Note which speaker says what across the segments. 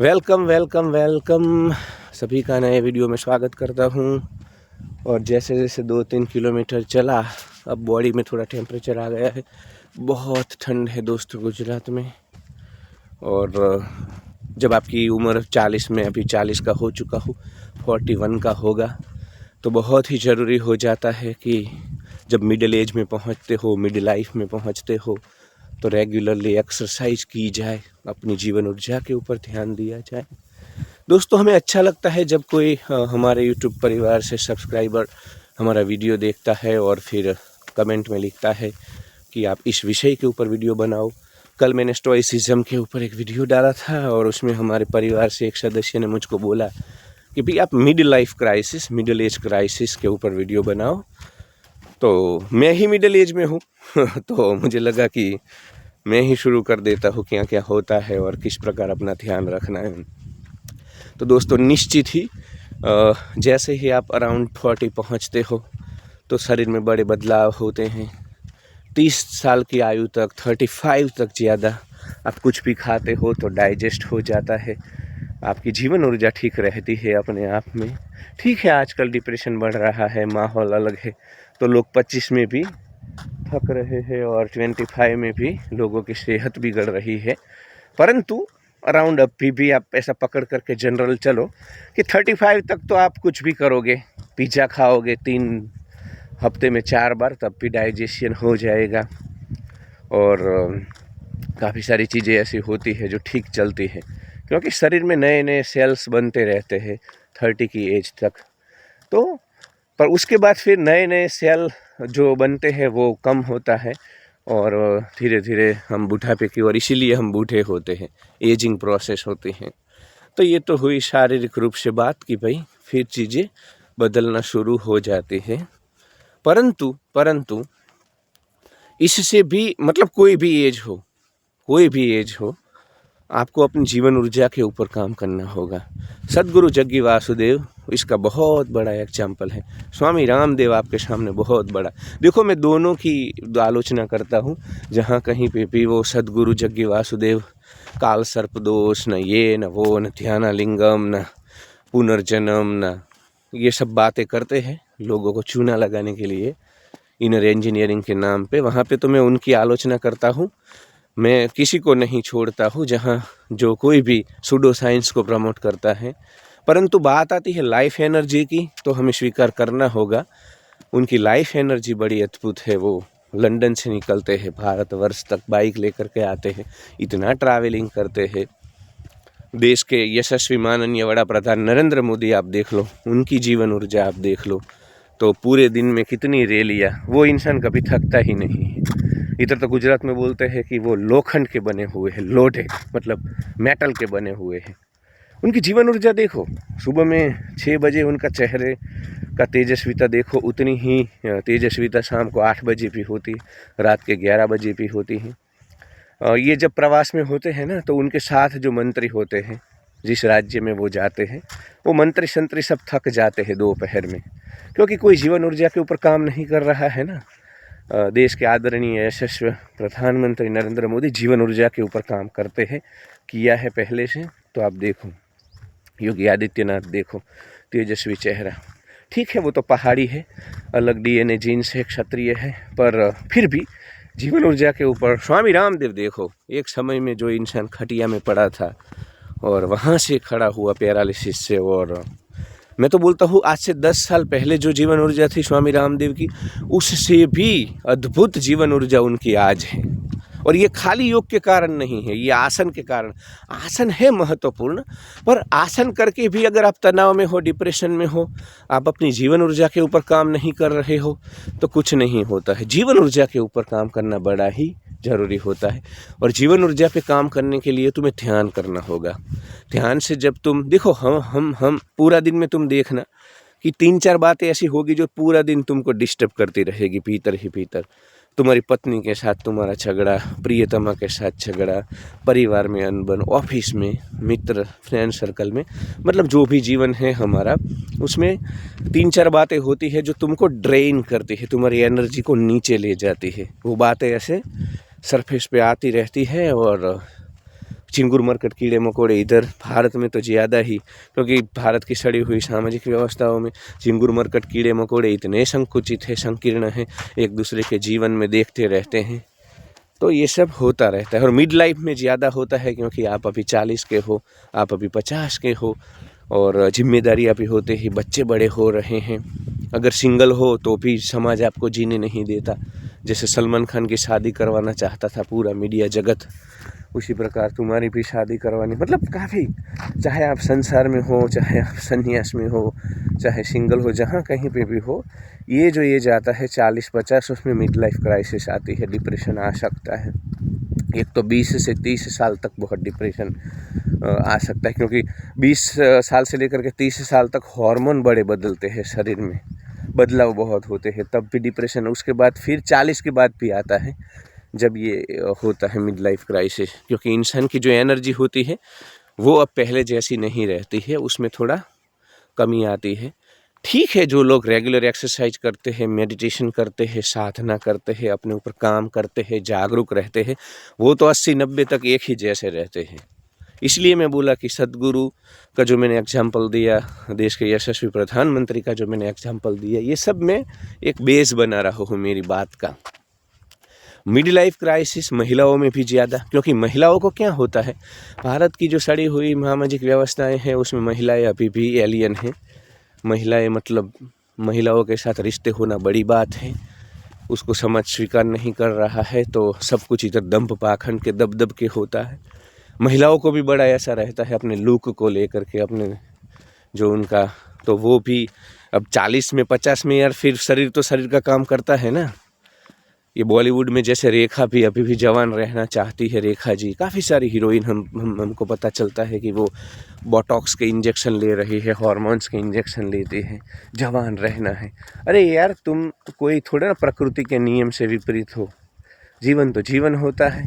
Speaker 1: Welcome welcome welcome सभी का नए वीडियो में स्वागत करता हूँ। और जैसे जैसे 2-3 किलोमीटर चला, अब बॉडी में थोड़ा टेम्परेचर आ गया है। बहुत ठंड है दोस्तों गुजरात में। और जब आपकी उम्र 40 में, अभी 40 का हो चुका हूँ, 41 का होगा, तो बहुत ही ज़रूरी हो जाता है कि जब मिडिल एज में पहुँचते हो, मिडिल लाइफ में पहुँचते हो, तो रेगुलरली एक्सरसाइज की जाए, अपनी जीवन ऊर्जा के ऊपर ध्यान दिया जाए। दोस्तों, हमें अच्छा लगता है जब कोई हमारे यूट्यूब परिवार से सब्सक्राइबर हमारा वीडियो देखता है और फिर कमेंट में लिखता है कि आप इस विषय के ऊपर वीडियो बनाओ। कल मैंने स्टोइसिज्म के ऊपर एक वीडियो डाला था और उसमें हमारे परिवार से एक सदस्य ने मुझको बोला कि भाई आप मिडिल एज क्राइसिस के ऊपर वीडियो बनाओ। तो मैं ही मिडिल एज में हूँ तो मुझे लगा कि मैं ही शुरू कर देता हूँ क्या क्या होता है और किस प्रकार अपना ध्यान रखना है। तो दोस्तों, निश्चित ही जैसे ही आप अराउंड 40 पहुँचते हो तो शरीर में बड़े बदलाव होते हैं। 30 साल की आयु तक, 35 तक ज़्यादा आप कुछ भी खाते हो तो डाइजेस्ट हो जाता है, आपकी जीवन ऊर्जा ठीक रहती है अपने आप में। ठीक है, आजकल डिप्रेशन बढ़ रहा है, माहौल अलग है, तो लोग 25 में भी थक रहे हैं और 25 में भी लोगों की सेहत बिगड़ रही है। परंतु अराउंड अभी भी आप ऐसा पकड़ करके जनरल चलो कि 35 तक तो आप कुछ भी करोगे, पिज़्ज़ा खाओगे 3 हफ्ते में 4 बार, तब भी डाइजेशन हो जाएगा। और काफ़ी सारी चीज़ें ऐसी होती है जो ठीक चलती है, क्योंकि शरीर में नए नए सेल्स बनते रहते हैं 30 की एज तक। तो पर उसके बाद फिर नए नए सेल जो बनते हैं वो कम होता है और धीरे धीरे हम बुढ़ापे की ओर, इसीलिए हम बूढ़े होते हैं, एजिंग प्रोसेस होती हैं। तो ये तो हुई शारीरिक रूप से बात कि भाई फिर चीज़ें बदलना शुरू हो जाती है। परंतु इससे भी मतलब कोई भी एज हो, आपको अपनी जीवन ऊर्जा के ऊपर काम करना होगा। सद्गुरु जग्गी वासुदेव इसका बहुत बड़ा एग्जाम्पल है। स्वामी रामदेव आपके सामने बहुत बड़ा। देखो, मैं दोनों की आलोचना करता हूँ। जहाँ कहीं पे भी वो सद्गुरु जग्गी वासुदेव काल सर्प दोष, न ये न वो, न ध्यानालिंगम, न पुनर्जन्म, न ये सब बातें करते हैं लोगों को चूना लगाने के लिए इनर इंजीनियरिंग के नाम पे, वहाँ पे तो मैं उनकी आलोचना करता हूँ। मैं किसी को नहीं छोड़ता हूँ जहाँ जो कोई भी सूडो साइंस को प्रमोट करता है। परंतु बात आती है लाइफ एनर्जी की, तो हमें स्वीकार करना होगा उनकी लाइफ एनर्जी बड़ी अद्भुत है। वो लंदन से निकलते हैं, भारतवर्ष तक बाइक लेकर के आते हैं, इतना ट्रैवलिंग करते हैं। देश के यशस्वी माननीय वड़ा प्रधान नरेंद्र मोदी आप देख लो, उनकी जीवन ऊर्जा आप देख लो, तो पूरे दिन में कितनी रैलियाँ। वो इंसान कभी थकता ही नहीं है। इधर तो गुजरात में बोलते हैं कि वो लोखंड के बने हुए हैं, लोडेड मतलब मेटल के बने हुए हैं। उनकी जीवन ऊर्जा देखो, सुबह में 6 बजे उनका चेहरे का तेजस्विता देखो, उतनी ही तेजस्विता शाम को 8 बजे भी होती है, रात के 11 बजे भी होती है। ये जब प्रवास में होते हैं ना, तो उनके साथ जो मंत्री होते हैं, जिस राज्य में वो जाते हैं, वो मंत्री संतरी सब थक जाते हैं दोपहर में, क्योंकि कोई जीवन ऊर्जा के ऊपर काम नहीं कर रहा है ना। देश के आदरणीय यशस्वी प्रधानमंत्री नरेंद्र मोदी जीवन ऊर्जा के ऊपर काम करते हैं, किया है पहले से। तो आप देखो, योगी आदित्यनाथ देखो, तेजस्वी चेहरा। ठीक है, वो तो पहाड़ी है, अलग डीएनए जीन से क्षत्रिय है, पर फिर भी जीवन ऊर्जा के ऊपर स्वामी रामदेव देखो, एक समय में जो इंसान खटिया में पड़ा था और वहाँ से खड़ा हुआ पैरालिसिस से। और मैं तो बोलता हूँ आज से 10 साल पहले जो जीवन ऊर्जा थी स्वामी रामदेव की, उससे भी अद्भुत जीवन ऊर्जा उनकी आज है। और ये खाली योग के कारण नहीं है, ये आसन के कारण। आसन है महत्वपूर्ण, पर आसन करके भी अगर आप तनाव में हो, डिप्रेशन में हो, आप अपनी जीवन ऊर्जा के ऊपर काम नहीं कर रहे हो, तो कुछ नहीं होता है। जीवन ऊर्जा के ऊपर काम करना बड़ा ही ज़रूरी होता है। और जीवन ऊर्जा पे काम करने के लिए तुम्हें ध्यान करना होगा। ध्यान से जब तुम देखो, हम पूरा दिन में तुम देखना कि 3-4 बातें ऐसी होगी जो पूरा दिन तुमको डिस्टर्ब करती रहेगी भीतर ही भीतर। तुम्हारी पत्नी के साथ तुम्हारा झगड़ा, प्रियतमा के साथ झगड़ा, परिवार में अनबन, ऑफिस में, मित्र, फ्रेंड सर्कल में, मतलब जो भी जीवन है हमारा, उसमें 3-4 बातें होती है जो तुमको ड्रेन करती है, तुम्हारी एनर्जी को नीचे ले जाती है। वो बातें ऐसे सरफेस पे आती रहती है और चिंगुर मरकट कीड़े मकोड़े इधर भारत में तो ज़्यादा ही, क्योंकि भारत की सड़ी हुई सामाजिक व्यवस्थाओं में चिंगुर मरकट कीड़े मकोड़े इतने संकुचित है, संकीर्ण है, एक दूसरे के जीवन में देखते रहते हैं। तो ये सब होता रहता है। और मिड लाइफ में ज़्यादा होता है, क्योंकि आप अभी 40 के हो, आप अभी 50 के हो, और जिम्मेदारियाँ भी होते ही बच्चे बड़े हो रहे हैं। अगर सिंगल हो तो भी समाज आपको जीने नहीं देता। जैसे सलमान खान की शादी करवाना चाहता था पूरा मीडिया जगत, उसी प्रकार तुम्हारी भी शादी करवानी, मतलब काफ़ी, चाहे आप संसार में हो, चाहे आप संन्यास में हो, चाहे सिंगल हो, जहाँ कहीं पे भी हो, ये जो ये जाता है 40-50, उसमें मिड लाइफ क्राइसिस आती है, डिप्रेशन आ सकता है। एक तो 20 से 30 साल तक बहुत डिप्रेशन आ सकता है, क्योंकि 20 साल से लेकर के 30 साल तक हार्मोन बड़े बदलते हैं, शरीर में बदलाव बहुत होते हैं, तब भी डिप्रेशन। उसके बाद फिर 40 के बाद भी आता है, जब ये होता है मिड लाइफ क्राइसिस, क्योंकि इंसान की जो एनर्जी होती है वो अब पहले जैसी नहीं रहती है, उसमें थोड़ा कमी आती है। ठीक है, जो लोग रेगुलर एक्सरसाइज करते हैं, मेडिटेशन करते हैं, साधना करते हैं, अपने ऊपर काम करते हैं, जागरूक रहते हैं, वो तो 80-90 तक एक ही जैसे रहते हैं। इसलिए मैं बोला कि सदगुरु का जो मैंने एग्जाम्पल दिया, देश के यशस्वी प्रधानमंत्री का जो मैंने एग्जाम्पल दिया, ये सब मैं एक बेस बना रहा हूँ मेरी बात का। मिड लाइफ क्राइसिस महिलाओं में भी ज़्यादा, क्योंकि महिलाओं को क्या होता है, भारत की जो सड़ी हुई सामाजिक व्यवस्थाएं हैं उसमें महिलाएं अभी भी एलियन हैं। महिलाएं मतलब महिलाओं के साथ रिश्ते होना बड़ी बात है, उसको समाज स्वीकार नहीं कर रहा है, तो सब कुछ इधर दंभ पाखंड के दब के होता है। महिलाओं को भी बड़ा ऐसा रहता है अपने लुक को लेकर के, अपने जो उनका, तो वो भी अब 40 में 50 में यार, फिर शरीर तो शरीर का काम करता है ना। ये बॉलीवुड में जैसे रेखा भी अभी भी जवान रहना चाहती है, रेखा जी, काफ़ी सारी हीरोइन हमको पता चलता है कि वो बोटॉक्स के इंजेक्शन ले रही है, हार्मोन्स के इंजेक्शन लेती है, जवान रहना है। अरे यार, तुम कोई थोड़ा ना प्रकृति के नियम से विपरीत हो। जीवन तो जीवन होता है,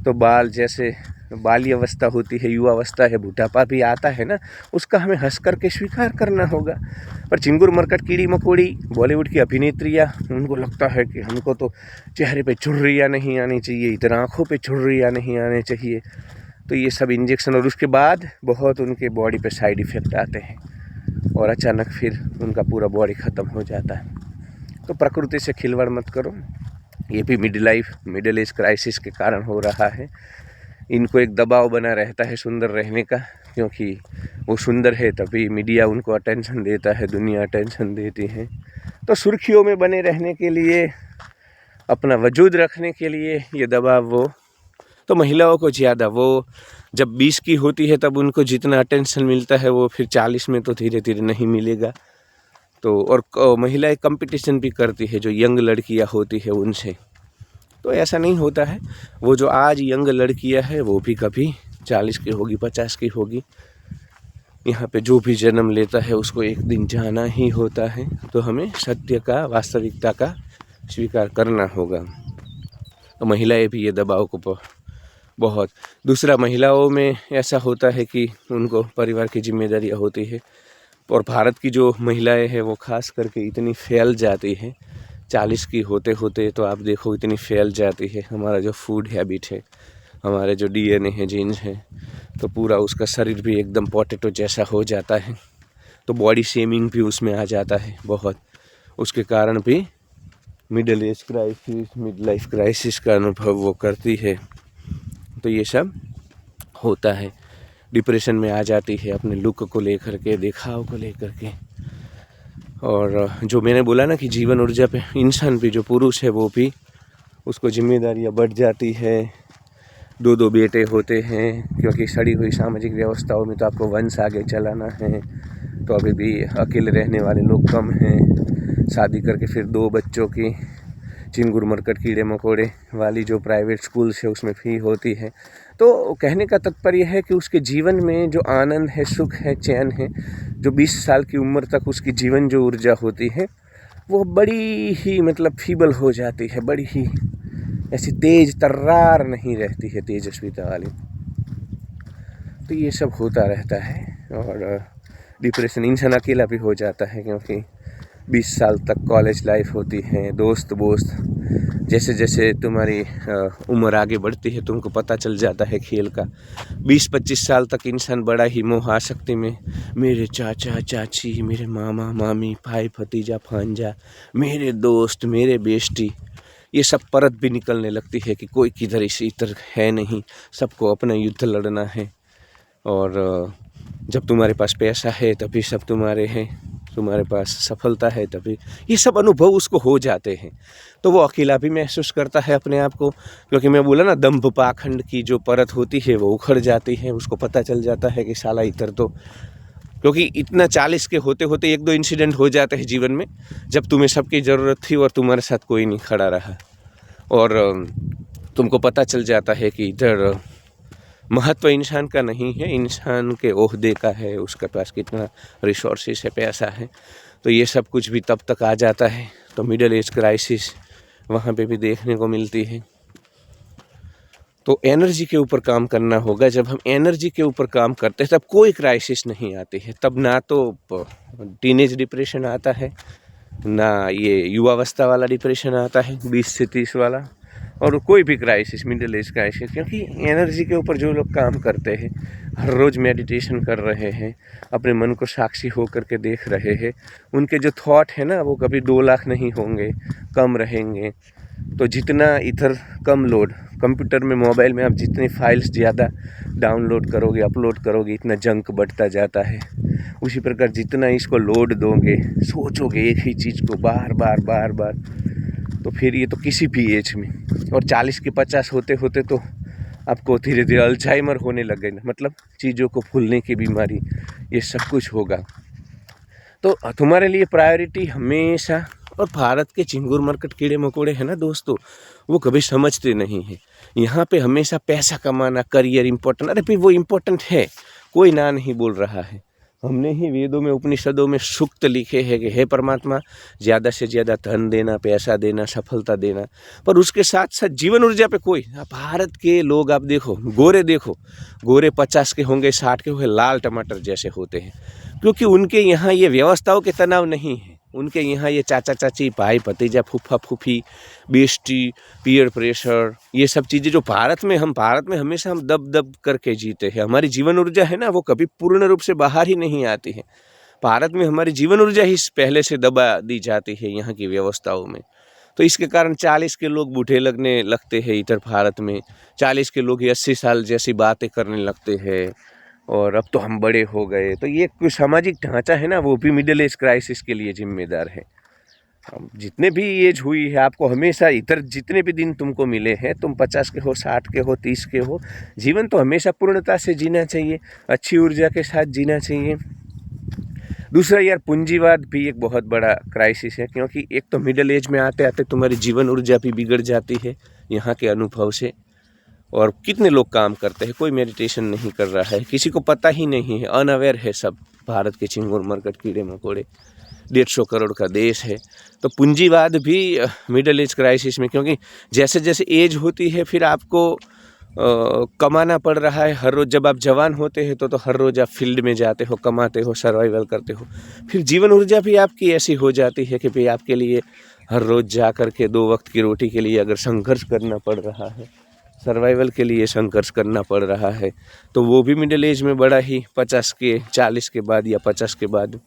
Speaker 1: तो बाल जैसे बाल्यावस्था होती है, युवावस्था है, बुढ़ापा भी आता है ना, उसका हमें हंस करके स्वीकार करना होगा। पर चिंगुर मरकट कीड़ी मकोड़ी बॉलीवुड की अभिनेत्रियाँ, उनको लगता है कि हमको तो चेहरे पे झुर्रियाँ नहीं आनी चाहिए, इधर आँखों पे झुर्रियाँ नहीं आने चाहिए, तो ये सब इंजेक्शन, और उसके बाद बहुत उनके बॉडी पे साइड इफ़ेक्ट आते हैं, और अचानक फिर उनका पूरा बॉडी ख़त्म हो जाता है। तो प्रकृति से खिलवाड़ मत करो। ये भी मिडिल एज क्राइसिस के कारण हो रहा है। इनको एक दबाव बना रहता है सुंदर रहने का, क्योंकि वो सुंदर है तभी मीडिया उनको अटेंशन देता है, दुनिया अटेंशन देती है। तो सुर्खियों में बने रहने के लिए, अपना वजूद रखने के लिए ये दबाव, वो तो महिलाओं को ज़्यादा, वो जब 20 की होती है तब उनको जितना अटेंशन मिलता है वो फिर 40 में तो धीरे धीरे नहीं मिलेगा। तो और महिलाएं कंपटीशन भी करती है जो यंग लड़कियां होती है उनसे, तो ऐसा नहीं होता है। वो जो आज यंग लड़कियां है वो भी कभी 40 की होगी, 50 की होगी। यहाँ पे जो भी जन्म लेता है उसको एक दिन जाना ही होता है, तो हमें सत्य का, वास्तविकता का स्वीकार करना होगा। तो महिलाएं भी ये दबाव को बहुत, दूसरा महिलाओं में ऐसा होता है कि उनको परिवार की जिम्मेदारियाँ होती है, और भारत की जो महिलाएं हैं वो खास करके इतनी फैल जाती है 40 की होते होते, तो आप देखो इतनी फैल जाती है। हमारा जो फूड हैबिट है, हमारे जो DNA है, जीन्स है, तो पूरा उसका शरीर भी एकदम पोटैटो जैसा हो जाता है, तो बॉडी शेमिंग भी उसमें आ जाता है बहुत। उसके कारण भी middle age crisis, mid life crisis का अनुभव वो करती है। तो ये सब होता है, डिप्रेशन में आ जाती है अपने लुक को लेकर के, दिखाव को लेकर के। और जो मैंने बोला ना कि जीवन ऊर्जा पे इंसान भी, जो पुरुष है वो भी, उसको जिम्मेदारियाँ बढ़ जाती है, 2-2 बेटे होते हैं, क्योंकि सड़ी हुई सामाजिक व्यवस्थाओं में तो आपको वंश आगे चलाना है। तो अभी भी अकेले रहने वाले लोग कम हैं, शादी करके फिर 2 बच्चों की चिंगुर मरकट कीड़े मकोड़े वाली जो प्राइवेट स्कूल्स है उसमें फ़ी होती है। तो कहने का तात्पर्य है कि उसके जीवन में जो आनंद है, सुख है, चैन है, जो 20 साल की उम्र तक उसकी जीवन जो ऊर्जा होती है वो बड़ी ही मतलब फीबल हो जाती है, बड़ी ही ऐसी तेज तर्रार नहीं रहती है, तेजस्विता वाली। तो ये सब होता रहता है, और डिप्रेशन, इंसान अकेला भी हो जाता है, क्योंकि 20 साल तक कॉलेज लाइफ होती है, दोस्त जैसे जैसे तुम्हारी उम्र आगे बढ़ती है तुमको पता चल जाता है खेल का। 20-25 साल तक इंसान बड़ा ही मोह आसक्ति में, मेरे चाचा चाची, मेरे मामा मामी, भाई भतीजा भांजा, मेरे दोस्त, मेरे बेस्टी, ये सब परत भी निकलने लगती है कि कोई किधर इधर है नहीं, सबको अपना युद्ध लड़ना है। और जब तुम्हारे पास पैसा है तभी सब तुम्हारे हैं, तुम्हारे पास सफलता है तभी, ये सब अनुभव उसको हो जाते हैं। तो वो अकेला भी महसूस करता है अपने आप को, क्योंकि मैं बोला ना, दंभ पाखंड की जो परत होती है वो उखड़ जाती है। उसको पता चल जाता है कि साला इधर तो, क्योंकि इतना 40 के होते होते 1-2 इंसिडेंट हो जाते हैं जीवन में जब तुम्हें सबकी ज़रूरत थी और तुम्हारे साथ कोई नहीं खड़ा रहा, और तुमको पता चल जाता है कि इधर महत्व इंसान का नहीं है, इंसान के ओहदे का है, उसके पास कितना रिसोर्सेस है, पैसा है। तो ये सब कुछ भी तब तक आ जाता है। तो मिडिल एज क्राइसिस वहाँ पे भी देखने को मिलती है। तो एनर्जी के ऊपर काम करना होगा। जब हम एनर्जी के ऊपर काम करते हैं तब कोई क्राइसिस नहीं आती है। तब ना तो टीनेज डिप्रेशन आता है, ना ये युवावस्था वाला डिप्रेशन आता है 20 से 30 वाला, और कोई भी क्राइसिस, मिडिल एज क्राइसिस। क्योंकि एनर्जी के ऊपर जो लोग काम करते हैं, हर रोज़ मेडिटेशन कर रहे हैं, अपने मन को साक्षी होकर के देख रहे हैं, उनके जो थॉट है ना वो कभी 2 लाख नहीं होंगे, कम रहेंगे। तो जितना इधर कम लोड, कंप्यूटर में, मोबाइल में आप जितनी फाइल्स ज़्यादा डाउनलोड करोगे, अपलोड करोगे, इतना जंक बढ़ता जाता है। उसी प्रकार जितना इसको लोड दोगे, सोचोगे एक ही चीज़ को बार बार बार बार, तो फिर ये तो किसी भी एज में, और 40 के 50 होते होते तो आपको धीरे धीरे अल्जाइमर होने लगे, मतलब चीज़ों को भूलने की बीमारी, ये सब कुछ होगा। तो तुम्हारे लिए प्रायोरिटी हमेशा, और भारत के चिंगुर मरकट कीड़े मकोड़े हैं ना दोस्तों, वो कभी समझते नहीं हैं। यहाँ पे हमेशा पैसा कमाना, करियर इम्पोर्टेंट। अरे भाई वो इम्पोर्टेंट है, कोई ना नहीं बोल रहा है। हमने ही वेदों में, उपनिषदों में सूक्त लिखे हैं कि हे परमात्मा, ज़्यादा से ज़्यादा धन देना, पैसा देना, सफलता देना, पर उसके साथ साथ जीवन ऊर्जा पे कोई। भारत के लोग आप देखो, गोरे देखो, गोरे 50 के होंगे, 60 के होंगे, लाल टमाटर जैसे होते हैं, क्योंकि उनके यहाँ ये व्यवस्थाओं के तनाव नहीं है। उनके यहाँ ये चाचा चाची, भाई भतीजा, फूफा फूफी, बेस्टी, पीयर प्रेशर, ये सब चीज़ें जो भारत में हमेशा हम दब दब करके जीते हैं। हमारी जीवन ऊर्जा है ना, वो कभी पूर्ण रूप से बाहर ही नहीं आती है। भारत में हमारी जीवन ऊर्जा ही पहले से दबा दी जाती है यहाँ की व्यवस्थाओं में। तो इसके कारण 40 के लोग बूढ़े लगने लगते हैं इधर भारत में, 40 के लोग 80 साल जैसी बातें करने लगते हैं, और अब तो हम बड़े हो गए। तो ये कोई सामाजिक ढांचा है ना, वो भी मिडिल एज क्राइसिस के लिए जिम्मेदार है। जितने भी एज हुई है, आपको हमेशा इधर जितने भी दिन तुमको मिले हैं, तुम 50 के हो, 60 के हो, 30 के हो, जीवन तो हमेशा पूर्णता से जीना चाहिए, अच्छी ऊर्जा के साथ जीना चाहिए। दूसरा यार, पूंजीवाद भी एक बहुत बड़ा क्राइसिस है, क्योंकि एक तो मिडिल एज में आते आते तुम्हारी जीवन ऊर्जा भी बिगड़ जाती है यहाँ के अनुभव से। और कितने लोग काम करते हैं, कोई मेडिटेशन नहीं कर रहा है, किसी को पता ही नहीं है, अनअवेयर है सब। भारत के चिंगुर मरकट कीड़े मकोड़े, 150 करोड़ का देश है। तो पूंजीवाद भी मिडिल एज क्राइसिस में, क्योंकि जैसे जैसे एज होती है फिर आपको कमाना पड़ रहा है हर रोज़। जब आप जवान होते हैं तो हर रोज़ आप फील्ड में जाते हो, कमाते हो, सर्वाइवल करते हो। फिर जीवन ऊर्जा भी आपकी ऐसी हो जाती है कि भाई आपके लिए हर रोज़ जा कर के 2 वक्त की रोटी के लिए अगर संघर्ष करना पड़ रहा है, सर्वाइवल के लिए संघर्ष करना पड़ रहा है, तो वो भी मिडिल एज में बड़ा ही 50 के 40 के बाद या 50 के बाद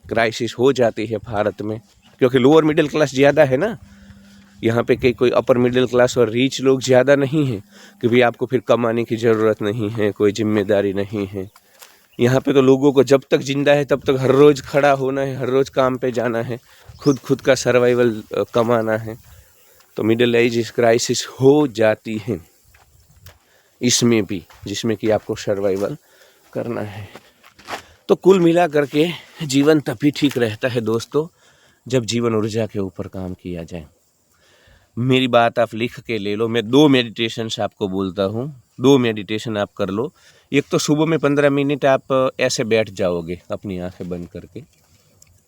Speaker 1: क्राइसिस हो जाती है भारत में। क्योंकि लोअर मिडिल क्लास ज़्यादा है ना यहाँ पे, कोई अपर मिडिल क्लास और रीच लोग ज़्यादा नहीं हैं कि भाई आपको फिर कमाने की ज़रूरत नहीं है, कोई जिम्मेदारी नहीं है। यहाँ पे तो लोगों को जब तक जिंदा है तब तक हर रोज़ खड़ा होना है, हर रोज़ काम पे जाना है, खुद का सर्वाइवल कमाना है। तो मिडिल एज क्राइसिस हो जाती है इसमें भी, जिसमें कि आपको सर्वाइवल करना है। तो कुल मिला करके जीवन तभी ठीक रहता है दोस्तों, जब जीवन ऊर्जा के ऊपर काम किया जाए। मेरी बात आप लिख के ले लो, मैं 2 मेडिटेशंस आपको बोलता हूँ, 2 मेडिटेशन आप कर लो। एक तो सुबह में 15 मिनट आप ऐसे बैठ जाओगे अपनी आंखें बंद करके,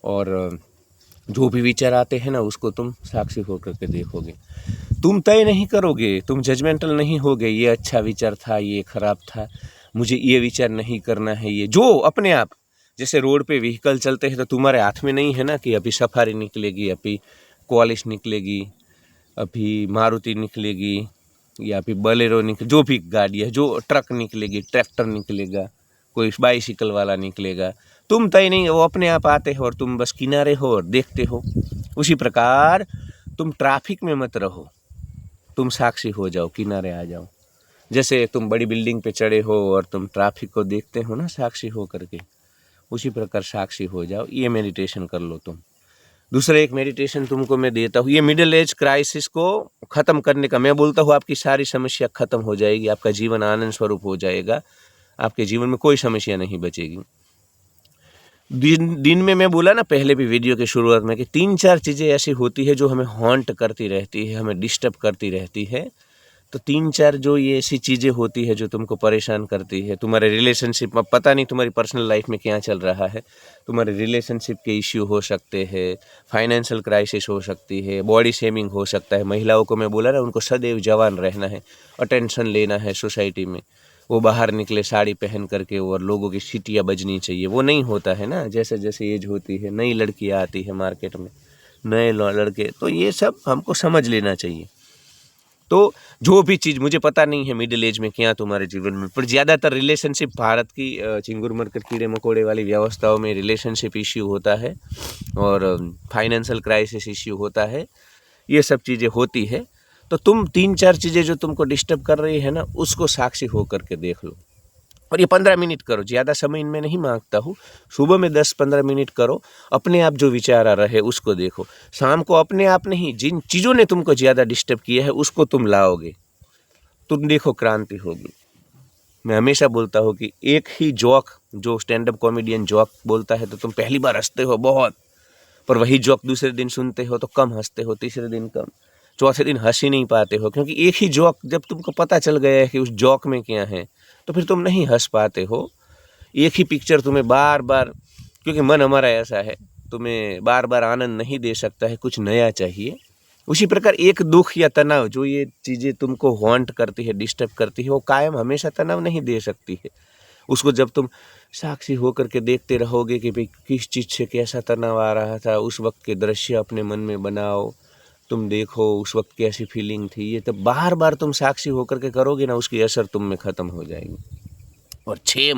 Speaker 1: और जो भी विचार आते हैं ना उसको तुम साक्षी होकर के देखोगे। तुम तय नहीं करोगे, तुम जजमेंटल नहीं होगे, ये अच्छा विचार था, ये खराब था, मुझे ये विचार नहीं करना है। ये जो अपने आप, जैसे रोड पे व्हीकल चलते हैं तो तुम्हारे हाथ में नहीं है ना कि अभी सफारी निकलेगी, अभी क्वालिस निकलेगी, अभी मारुति निकलेगी या फिर बोलेरो जो भी गाड़ी है, जो ट्रक निकलेगी, ट्रैक्टर निकलेगा, कोई बाइसिकल वाला निकलेगा, तुम तय नहीं, वो अपने आप आते हो और तुम बस किनारे हो और देखते हो। उसी प्रकार तुम ट्रैफिक में मत रहो, तुम साक्षी हो जाओ, किनारे आ जाओ। जैसे तुम बड़ी बिल्डिंग पे चढ़े हो और तुम ट्रैफिक को देखते हो ना साक्षी हो करके, उसी प्रकार साक्षी हो जाओ। ये मेडिटेशन कर लो तुम। दूसरा एक मेडिटेशन तुमको मैं देता हूँ, ये मिडिल एज क्राइसिस को ख़त्म करने का। मैं बोलता हूँ आपकी सारी समस्या ख़त्म हो जाएगी, आपका जीवन आनंद स्वरूप हो जाएगा, आपके जीवन में कोई समस्या नहीं बचेगी। दिन में मैं बोला ना पहले भी वीडियो के शुरुआत में कि 3-4 चीज़ें ऐसी होती है जो हमें हॉन्ट करती रहती है, हमें डिस्टर्ब करती रहती है। तो 3-4 जो ये ऐसी चीज़ें होती है जो तुमको परेशान करती है, तुम्हारे रिलेशनशिप में, पता नहीं तुम्हारी पर्सनल लाइफ में क्या चल रहा है, तुम्हारे रिलेशनशिप के इश्यू हो सकते हैं, फाइनेंशियल क्राइसिस हो सकती है, बॉडी शेमिंग हो सकता है। महिलाओं को मैं बोला ना, उनको सदैव जवान रहना है, अटेंशन लेना है सोसाइटी में। वो बाहर निकले साड़ी पहन करके और लोगों की सीटियाँ बजनी चाहिए, वो नहीं होता है ना। जैसे जैसे एज होती है, नई लड़कियाँ आती है मार्केट में, नए लड़के, तो ये सब हमको समझ लेना चाहिए। तो जो भी चीज़, मुझे पता नहीं है मिडिल एज में क्या तुम्हारे जीवन में, पर ज़्यादातर रिलेशनशिप, भारत की चिंगुर मरकर कीड़े मकोड़े वाली व्यवस्थाओं में रिलेशनशिप इश्यू होता है और फाइनेंशियल क्राइसिस इश्यू होता है, ये सब चीज़ें होती है। तो तुम 3-4 चीज़ें जो तुमको डिस्टर्ब कर रही है ना, उसको साक्षी हो करके देख लो। और ये 15 मिनट करो, ज़्यादा समय इनमें नहीं मांगता हूँ। सुबह में 10-15 मिनट करो, अपने आप जो विचार आ रहे उसको देखो। शाम को अपने आप नहीं, जिन चीज़ों ने तुमको ज़्यादा डिस्टर्ब किया है उसको तुम लाओगे, तुम देखो क्रांति होगी। मैं हमेशा बोलता हूँ कि एक ही जोक, जो स्टैंड अप कॉमेडियन जोक बोलता है तो तुम पहली बार हंसते हो बहुत, पर वही जोक दूसरे दिन सुनते हो तो कम हंसते हो, तीसरे दिन कम, चौथे दिन हंस ही नहीं पाते हो। क्योंकि एक ही जोक जब तुमको पता चल गया है कि उस जोक में क्या है, तो फिर तुम नहीं हंस पाते हो। एक ही पिक्चर तुम्हें बार बार, क्योंकि मन हमारा ऐसा है, तुम्हें बार बार आनंद नहीं दे सकता है, कुछ नया चाहिए। उसी प्रकार एक दुख या तनाव, जो ये चीज़ें तुमको हॉन्ट करती है, डिस्टर्ब करती है, वो कायम हमेशा तनाव नहीं दे सकती है। उसको जब तुम साक्षी होकर के देखते रहोगे कि भाई किस चीज़ से कैसा तनाव आ रहा था, उस वक्त के दृश्य अपने मन में बनाओ, तुम देखो उस वक्त कैसी फीलिंग थी, ये तब बार बार तुम साक्षी होकर के करोगे ना, उसकी असर तुम में ख़त्म हो जाएगी। और 6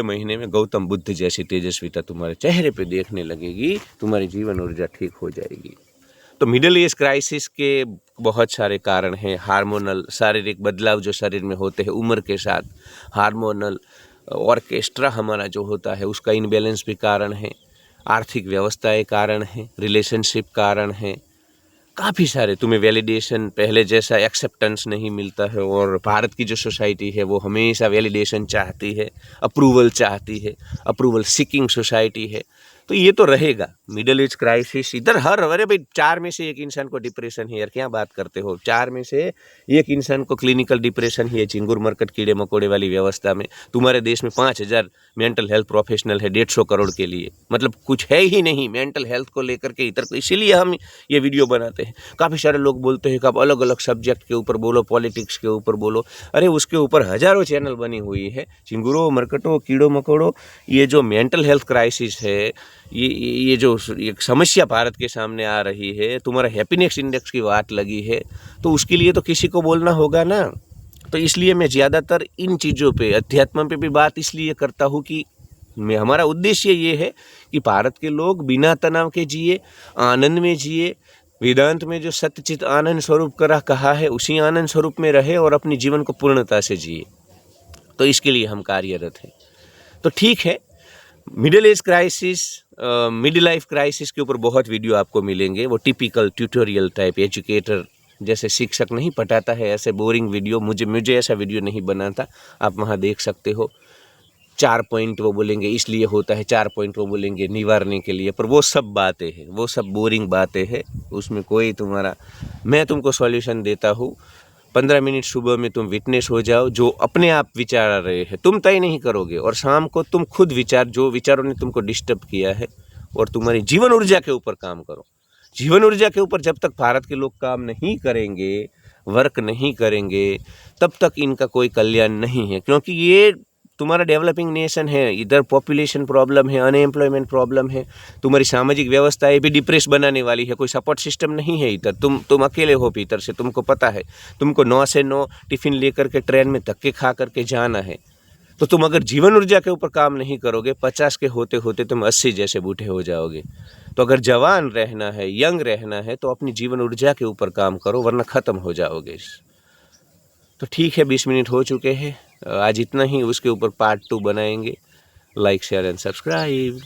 Speaker 1: महीने में गौतम बुद्ध जैसी तेजस्विता तुम्हारे चेहरे पे देखने लगेगी, तुम्हारी जीवन ऊर्जा ठीक हो जाएगी। तो मिडिल एज क्राइसिस के बहुत सारे कारण हैं। हार्मोनल शारीरिक बदलाव जो शरीर में होते हैं उम्र के साथ, हार्मोनल ऑर्केस्ट्रा हमारा जो होता है उसका इनबैलेंस भी कारण है, आर्थिक व्यवस्थाएं कारण है, रिलेशनशिप कारण है, काफ़ी सारे। तुम्हें वैलिडेशन पहले जैसा एक्सेप्टेंस नहीं मिलता है, और भारत की जो सोसाइटी है वो हमेशा वैलिडेशन चाहती है, अप्रूवल चाहती है, अप्रूवल सीकिंग सोसाइटी है। तो ये तो रहेगा मिडिल एज क्राइसिस इधर हर, अरे भाई 4 में से 1 इंसान को डिप्रेशन है यार, क्या बात करते हो, 4 में से 1 इंसान को क्लिनिकल डिप्रेशन ही है। चिंगुर मरकट कीड़े मकोड़े वाली व्यवस्था में तुम्हारे देश में 5000 मेंटल हेल्थ प्रोफेशनल है 150 करोड़ के लिए, मतलब कुछ है ही नहीं मेंटल हेल्थ को लेकर के इधर। इसीलिए हम ये वीडियो बनाते हैं। काफ़ी सारे लोग बोलते हैं कि आप अलग अलग सब्जेक्ट के ऊपर बोलो, पॉलिटिक्स के ऊपर बोलो, अरे उसके ऊपर हज़ारों चैनल बनी हुई है। चिंगुरों मरकटों कीड़ों मकोड़ों, ये जो मेंटल हेल्थ क्राइसिस है, ये जो एक समस्या भारत के सामने आ रही है, तुम्हारा हैप्पीनेस इंडेक्स की बात लगी है, तो उसके लिए तो किसी को बोलना होगा ना। तो इसलिए मैं ज़्यादातर इन चीज़ों पे, अध्यात्म पे भी बात इसलिए करता हूँ कि हमारा उद्देश्य ये है कि भारत के लोग बिना तनाव के जिए, आनंद में जिए, वेदांत में जो सत्यचित आनंद स्वरूप कहा है उसी आनंद स्वरूप में रहे और अपने जीवन को पूर्णता से जिए। तो इसके लिए हम कार्यरत हैं। तो ठीक है, middle age crisis, middle life crisis के ऊपर बहुत वीडियो आपको मिलेंगे। वो टिपिकल ट्यूटोरियल टाइप, एजुकेटर जैसे शिक्षक नहीं पढ़ाता है ऐसे बोरिंग वीडियो, मुझे ऐसा वीडियो नहीं बना था, आप वहाँ देख सकते हो। 4 पॉइंट वो बोलेंगे इसलिए होता है, 4 पॉइंट वो बोलेंगे निवारने के लिए, पर वो सब बातें हैं, वो सब बोरिंग बातें हैं, उसमें कोई तुम्हारा, मैं तुमको सॉल्यूशन देता हूँ। 15 मिनट सुबह में तुम विटनेस हो जाओ, जो अपने आप विचार आ रहे हैं तुम तय नहीं करोगे, और शाम को तुम खुद विचार, जो विचारों ने तुमको डिस्टर्ब किया है, और तुम्हारी जीवन ऊर्जा के ऊपर काम करो। जीवन ऊर्जा के ऊपर जब तक भारत के लोग काम नहीं करेंगे, वर्क नहीं करेंगे, तब तक इनका कोई कल्याण नहीं है। क्योंकि ये तुम्हारा डेवलपिंग नेशन है, इधर पॉपुलेशन प्रॉब्लम है, अनएम्प्लॉयमेंट प्रॉब्लम है, तुम्हारी सामाजिक व्यवस्था भी डिप्रेस बनाने वाली है, कोई सपोर्ट सिस्टम नहीं है इधर, तुम अकेले हो भीतर से, तुमको पता है, तुमको 9 से 9 टिफ़िन लेकर के ट्रेन में धक्के खा करके जाना है। तो तुम अगर जीवन ऊर्जा के ऊपर काम नहीं करोगे, 50 के होते होते तुम 80 जैसे बूढ़े हो जाओगे। तो अगर जवान रहना है, यंग रहना है, तो अपनी जीवन ऊर्जा के ऊपर काम करो, वरना ख़त्म हो जाओगे। तो ठीक है, 20 मिनट हो चुके हैं, आज इतना ही। उसके ऊपर पार्ट 2 बनाएंगे। Like, share and subscribe.